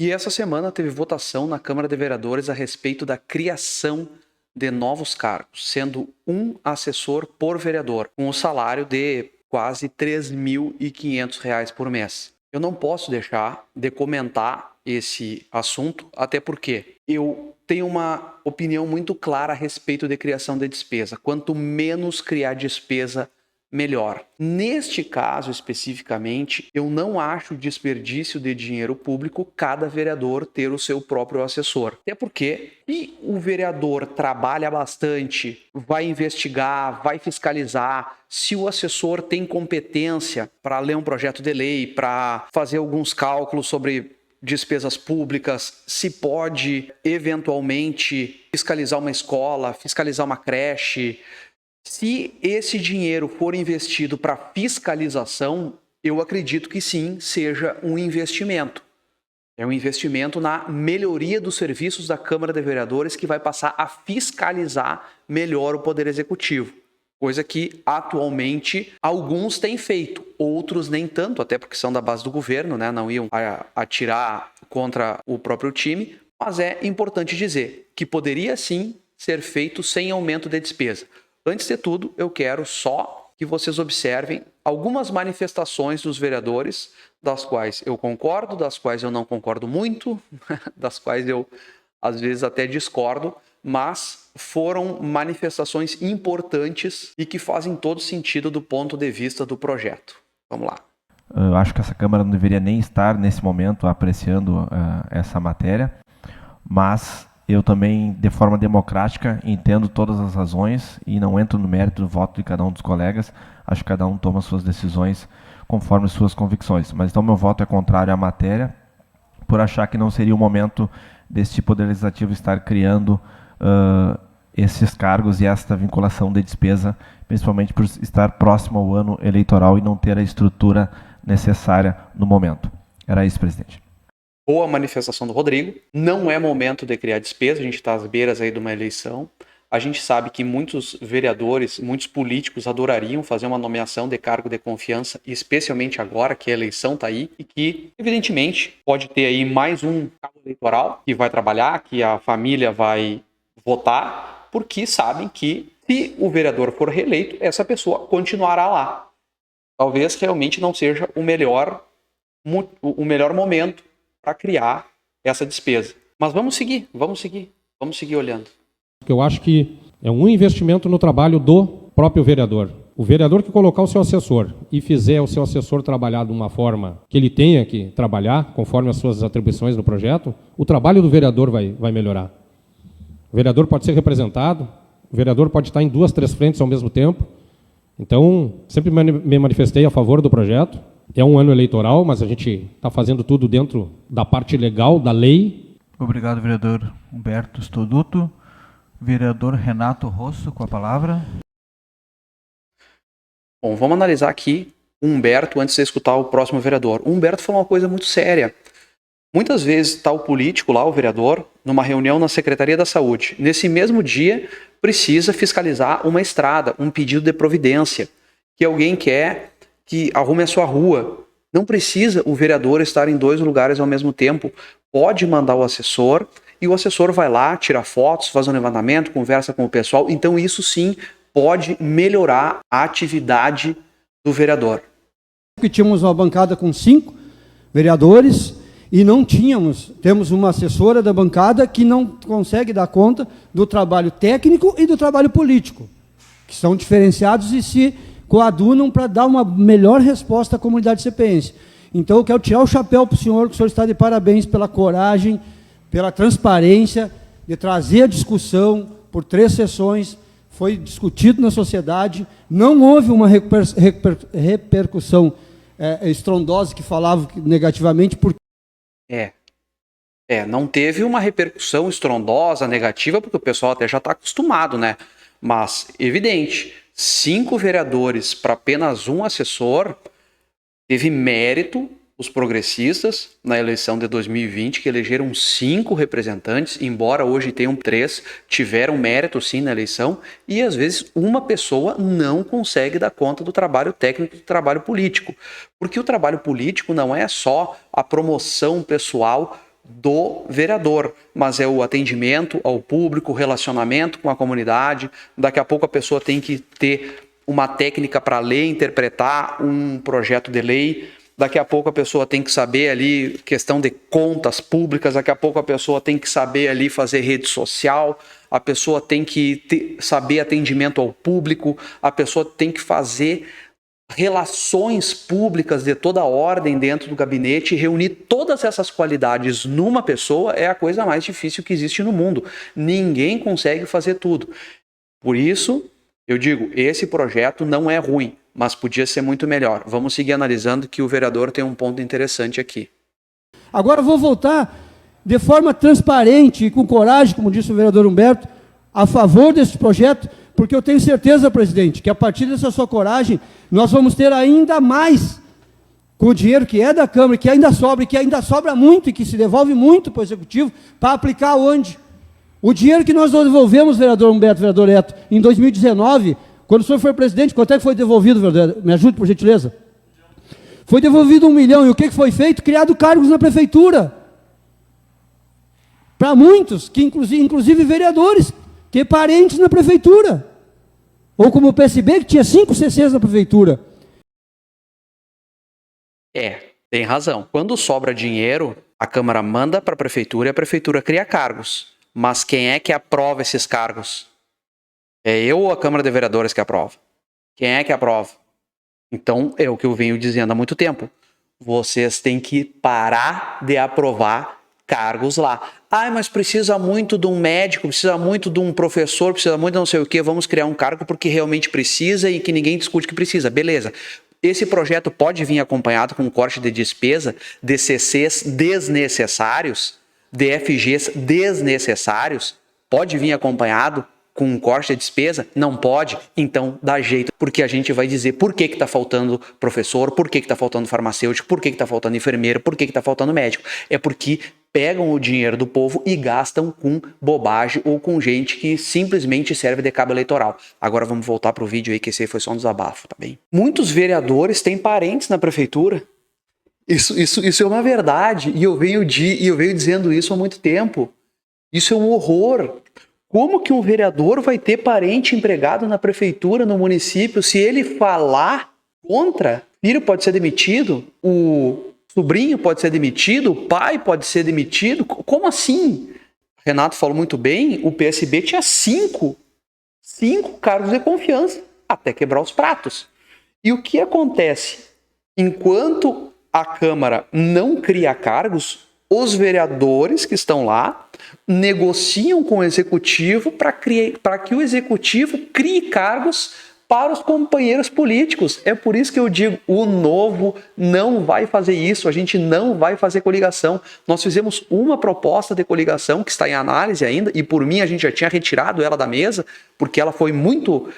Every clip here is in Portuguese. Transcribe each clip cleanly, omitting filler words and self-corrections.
E essa semana teve votação na Câmara de Vereadores a respeito da criação de novos cargos, sendo um assessor por vereador, com um salário de quase R$ 3.500 por mês. Eu não posso deixar de comentar esse assunto, até porque eu tenho uma opinião muito clara a respeito de criação de despesa. Quanto menos criar despesa, melhor. Neste caso especificamente, eu não acho desperdício de dinheiro público cada vereador ter o seu próprio assessor. Até porque, se o vereador trabalha bastante, vai investigar, vai fiscalizar, se o assessor tem competência para ler um projeto de lei, para fazer alguns cálculos sobre despesas públicas, se pode eventualmente fiscalizar uma escola, fiscalizar uma creche. Se esse dinheiro for investido para fiscalização, eu acredito que sim, seja um investimento. É um investimento na melhoria dos serviços da Câmara de Vereadores que vai passar a fiscalizar melhor o Poder Executivo. Coisa que atualmente alguns têm feito, outros nem tanto, até porque são da base do governo, né? Não iam atirar contra o próprio time. Mas é importante dizer que poderia sim ser feito sem aumento de despesa. Antes de tudo, eu quero só que vocês observem algumas manifestações dos vereadores, das quais eu concordo, das quais eu não concordo muito, das quais eu às vezes até discordo, mas foram manifestações importantes e que fazem todo sentido do ponto de vista do projeto. Vamos lá. Eu acho que essa Câmara não deveria nem estar nesse momento apreciando essa matéria, mas eu também, de forma democrática, entendo todas as razões e não entro no mérito do voto de cada um dos colegas. Acho que cada um toma suas decisões conforme suas convicções. Mas então meu voto é contrário à matéria, por achar que não seria o momento deste Poder Legislativo estar criando esses cargos e esta vinculação de despesa, principalmente por estar próximo ao ano eleitoral e não ter a estrutura necessária no momento. Era isso, presidente. Boa manifestação do Rodrigo. Não é momento de criar despesa, a gente está às beiras aí de uma eleição. A gente sabe que muitos vereadores, muitos políticos adorariam fazer uma nomeação de cargo de confiança, especialmente agora que a eleição está aí, e que, evidentemente, pode ter aí mais um cargo eleitoral que vai trabalhar, que a família vai votar, porque sabem que se o vereador for reeleito, essa pessoa continuará lá. Talvez realmente não seja o melhor momento para criar essa despesa. Mas vamos seguir olhando. Eu acho que é um investimento no trabalho do próprio vereador. O vereador que colocar o seu assessor e fizer o seu assessor trabalhar de uma forma que ele tenha que trabalhar, conforme as suas atribuições no projeto, o trabalho do vereador vai melhorar. O vereador pode ser representado, o vereador pode estar em 2, 3 frentes ao mesmo tempo. Então, sempre me manifestei a favor do projeto. É um ano eleitoral, mas a gente está fazendo tudo dentro da parte legal, da lei. Obrigado, vereador Humberto Stoduto. Vereador Renato Rosso, com a palavra. Bom, vamos analisar aqui o Humberto antes de escutar o próximo vereador. O Humberto falou uma coisa muito séria. Muitas vezes está o político lá, o vereador, numa reunião na Secretaria da Saúde. Nesse mesmo dia, precisa fiscalizar uma estrada, um pedido de providência, que alguém quer que arrume a sua rua. Não precisa o vereador estar em 2 lugares ao mesmo tempo. Pode mandar o assessor e o assessor vai lá, tira fotos, faz um levantamento, conversa com o pessoal. Então isso sim pode melhorar a atividade do vereador. Tínhamos uma bancada com 5 vereadores e temos uma assessora da bancada que não consegue dar conta do trabalho técnico e do trabalho político, que são diferenciados e se coadunam para dar uma melhor resposta à comunidade cepense. Então eu quero tirar o chapéu para o senhor, que o senhor está de parabéns pela coragem, pela transparência, de trazer a discussão por 3 sessões, foi discutido na sociedade, não houve uma repercussão estrondosa que falava negativamente. Não teve uma repercussão estrondosa, negativa, porque o pessoal até já está acostumado, né? Mas, evidente, 5 vereadores para apenas um assessor, teve mérito os progressistas na eleição de 2020, que elegeram 5 representantes, embora hoje tenham 3, tiveram mérito sim na eleição, e às vezes uma pessoa não consegue dar conta do trabalho técnico e do trabalho político. Porque o trabalho político não é só a promoção pessoal do vereador, mas é o atendimento ao público, o relacionamento com a comunidade. Daqui a pouco a pessoa tem que ter uma técnica para ler, interpretar um projeto de lei. Daqui a pouco a pessoa tem que saber ali questão de contas públicas, daqui a pouco a pessoa tem que saber ali fazer rede social, a pessoa tem que saber atendimento ao público, a pessoa tem que fazer relações públicas de toda a ordem dentro do gabinete. E reunir todas essas qualidades numa pessoa é a coisa mais difícil que existe no mundo. Ninguém consegue fazer tudo. Por isso, eu digo, esse projeto não é ruim, mas podia ser muito melhor. Vamos seguir analisando, que o vereador tem um ponto interessante aqui. Agora eu vou voltar de forma transparente e com coragem, como disse o vereador Humberto, a favor desse projeto, porque eu tenho certeza, presidente, que a partir dessa sua coragem, nós vamos ter ainda mais, com o dinheiro que é da Câmara, que ainda sobra, e que ainda sobra muito, e que se devolve muito para o Executivo, para aplicar onde? O dinheiro que nós devolvemos, vereador Humberto, vereador Eto, em 2019, quando o senhor foi presidente, quanto é que foi devolvido, vereador? Me ajude, por gentileza. Foi devolvido 1 milhão, e o que foi feito? Criado cargos na prefeitura. Para muitos, que inclusive vereadores, que parentes na prefeitura. Ou como o PSB, que tinha 5 CCs na prefeitura. Tem razão. Quando sobra dinheiro, a Câmara manda para a prefeitura e a prefeitura cria cargos. Mas quem é que aprova esses cargos? É eu ou a Câmara de Vereadores que aprova? Quem é que aprova? Então, é o que eu venho dizendo há muito tempo. Vocês têm que parar de aprovar cargos lá. Mas precisa muito de um médico, precisa muito de um professor, precisa muito de não sei o quê. Vamos criar um cargo porque realmente precisa e que ninguém discute que precisa. Beleza. Esse projeto pode vir acompanhado com um corte de despesa de CCs desnecessários, de FGs desnecessários. Pode vir acompanhado com um corte de despesa? Não pode? Então dá jeito, porque a gente vai dizer por que está faltando professor, por que está faltando farmacêutico, por que está faltando enfermeiro, por que está faltando médico. É porque pegam o dinheiro do povo e gastam com bobagem ou com gente que simplesmente serve de cabo eleitoral. Agora vamos voltar para o vídeo aí, que esse aí foi só um desabafo, tá bem? Muitos vereadores têm parentes na prefeitura. Isso é uma verdade, e eu venho dizendo isso há muito tempo. Isso é um horror. Como que um vereador vai ter parente empregado na prefeitura, no município, se ele falar contra? O filho pode ser demitido, o sobrinho pode ser demitido, o pai pode ser demitido? Como assim? Renato falou muito bem, o PSB tinha 5 cargos de confiança, até quebrar os pratos. E o que acontece? Enquanto a Câmara não cria cargos, os vereadores que estão lá negociam com o Executivo para que o Executivo crie cargos para os companheiros políticos. É por isso que eu digo, o Novo não vai fazer isso, a gente não vai fazer coligação. Nós fizemos uma proposta de coligação que está em análise ainda, e por mim a gente já tinha retirado ela da mesa, porque ela foi muito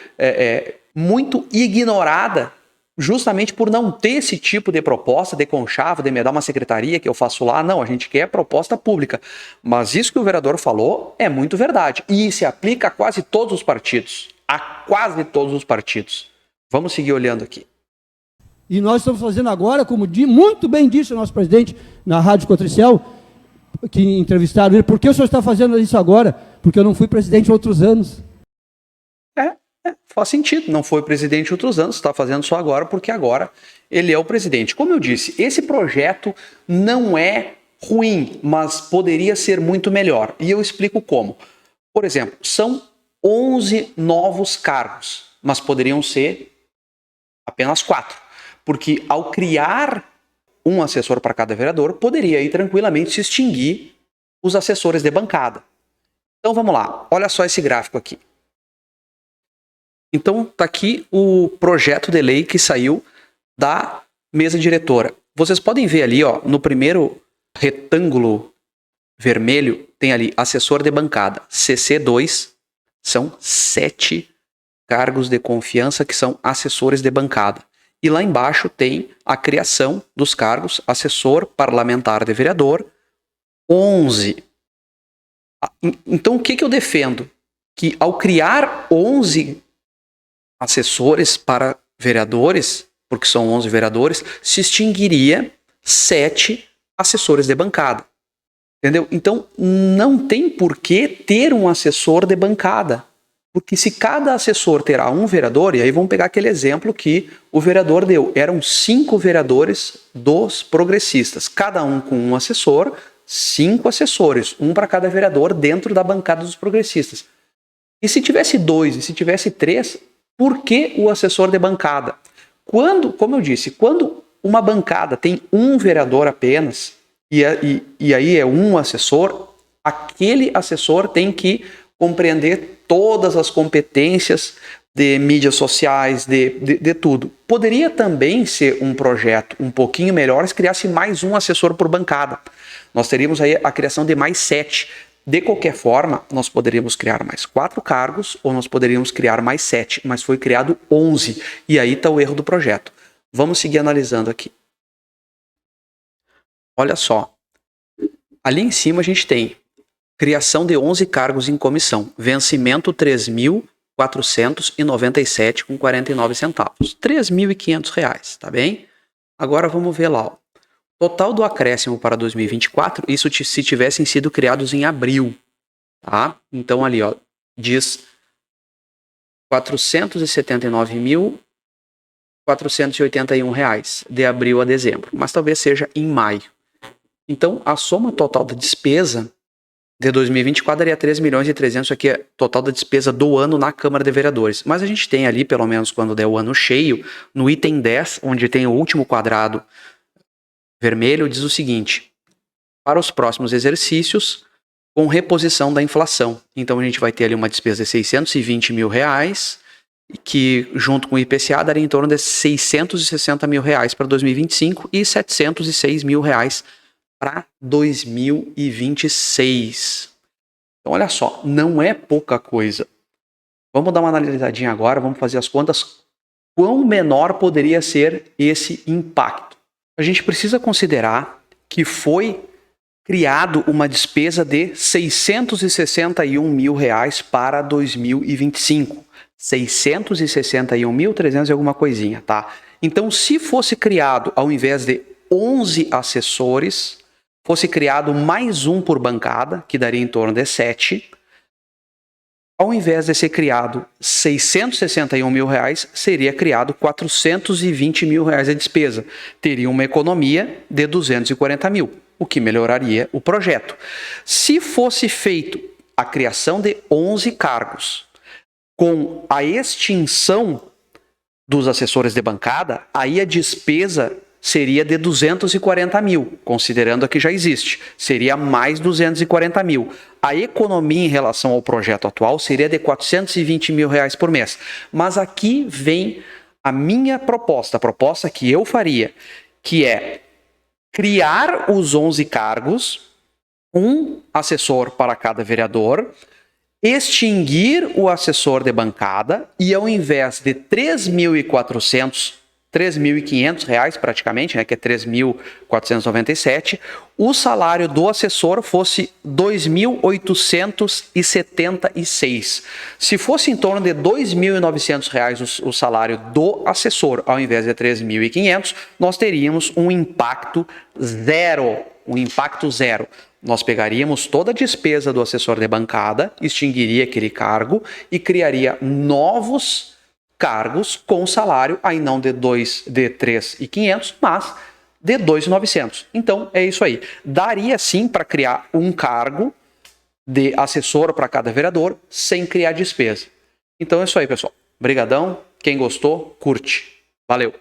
ignorada, justamente por não ter esse tipo de proposta de conchavo, de me dar uma secretaria que eu faço lá. Não, a gente quer proposta pública. Mas isso que o vereador falou é muito verdade. E se aplica a quase todos os partidos. A quase todos os partidos. Vamos seguir olhando aqui. E nós estamos fazendo agora, como muito bem disse o nosso presidente na Rádio Cotricel, que entrevistaram ele, por que o senhor está fazendo isso agora? Porque eu não fui presidente outros anos. Faz sentido, não foi presidente outros anos, está fazendo só agora porque agora ele é o presidente. Como eu disse, esse projeto não é ruim, mas poderia ser muito melhor. E eu explico como. Por exemplo, são 11 novos cargos, mas poderiam ser apenas 4. Porque ao criar um assessor para cada vereador, poderia aí tranquilamente se extinguir os assessores de bancada. Então vamos lá, olha só esse gráfico aqui. Então, está aqui o projeto de lei que saiu da mesa diretora. Vocês podem ver ali, ó, no primeiro retângulo vermelho, tem ali assessor de bancada. CC2 são 7 cargos de confiança que são assessores de bancada. E lá embaixo tem a criação dos cargos assessor parlamentar de vereador, 11. Então, o que eu defendo? Que ao criar 11 assessores para vereadores, porque são 11 vereadores, se extinguiria 7 assessores de bancada. Entendeu? Então, não tem por que ter um assessor de bancada. Porque se cada assessor terá um vereador, e aí vamos pegar aquele exemplo que o vereador deu. Eram 5 vereadores dos progressistas, cada um com um assessor, 5 assessores, um para cada vereador dentro da bancada dos progressistas. E se tivesse 2, e se tivesse 3, por que o assessor de bancada? Como eu disse, quando uma bancada tem um vereador apenas, e aí é um assessor, aquele assessor tem que compreender todas as competências de mídias sociais, de tudo. Poderia também ser um projeto um pouquinho melhor se criasse mais um assessor por bancada. Nós teríamos aí a criação de mais 7. De qualquer forma, nós poderíamos criar mais 4 cargos ou nós poderíamos criar mais 7, mas foi criado 11. E aí está o erro do projeto. Vamos seguir analisando aqui. Olha só. Ali em cima a gente tem criação de 11 cargos em comissão. Vencimento R$ 3.497,49. R$ 3.500, tá bem? Agora vamos ver lá, ó. Total do acréscimo para 2024, isso se tivessem sido criados em abril, tá? Então ali, ó, diz R$ 479.481 de abril a dezembro, mas talvez seja em maio. Então, a soma total da despesa de 2024 daria 3.300.000, isso aqui é total da despesa do ano na Câmara de Vereadores. Mas a gente tem ali, pelo menos quando der o ano cheio, no item 10, onde tem o último quadrado vermelho, diz o seguinte: para os próximos exercícios, com reposição da inflação. Então a gente vai ter ali uma despesa de R$620 mil, que junto com o IPCA daria em torno de R$660 mil para 2025 e R$706 mil para 2026. Então olha só, não é pouca coisa. Vamos dar uma analisadinha agora, vamos fazer as contas. Quão menor poderia ser esse impacto? A gente precisa considerar que foi criado uma despesa de R$661 mil para 2025. 661.300 e alguma coisinha, tá? Então, se fosse criado, ao invés de 11 assessores, fosse criado mais um por bancada, que daria em torno de 7, ao invés de ser criado R$661 mil, seria criado R$420 mil de despesa. Teria uma economia de R$240 mil, o que melhoraria o projeto. Se fosse feito a criação de 11 cargos com a extinção dos assessores de bancada, aí a despesa seria de R$240 mil, considerando a que já existe. Seria mais R$240 mil. A economia em relação ao projeto atual seria de R$420 mil por mês. Mas aqui vem a minha proposta, a proposta que eu faria, que é criar os 11 cargos, um assessor para cada vereador, extinguir o assessor de bancada e ao invés de R$3.500 praticamente, né, que é 3.497, o salário do assessor fosse 2.876. Se fosse em torno de R$2.900 o salário do assessor, ao invés de 3.500, nós teríamos um impacto zero. Nós pegaríamos toda a despesa do assessor de bancada, extinguiria aquele cargo e criaria novos cargos com salário, aí não de 3.500, mas de 2.900. Então, é isso aí. Daria sim para criar um cargo de assessor para cada vereador, sem criar despesa. Então é isso aí, pessoal. Brigadão. Quem gostou, curte. Valeu.